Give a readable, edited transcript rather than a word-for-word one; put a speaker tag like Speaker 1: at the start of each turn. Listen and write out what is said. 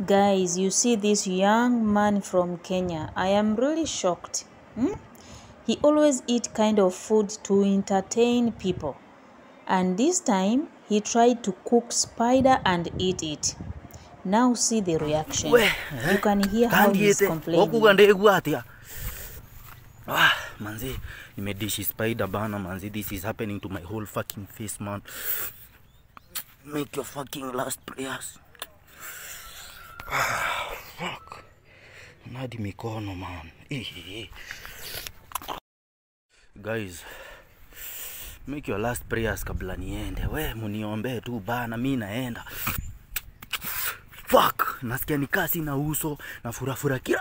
Speaker 1: Guys, you see this young man from Kenya. I am really shocked. He always eat kind of food to entertain people. And this time, he tried to cook spider and eat it. Now see the reaction. You can hear how he's complaining.
Speaker 2: Manzi, nimedishi spider bana manzi. This is happening to my whole fucking face, man. Make your fucking last prayers. Fuck. Nadi mikono, man. Guys, make your last prayers kabla niende. We muniombe tu bana, mimi naenda. Fuck, nasikia nikasi na uso na furafura kila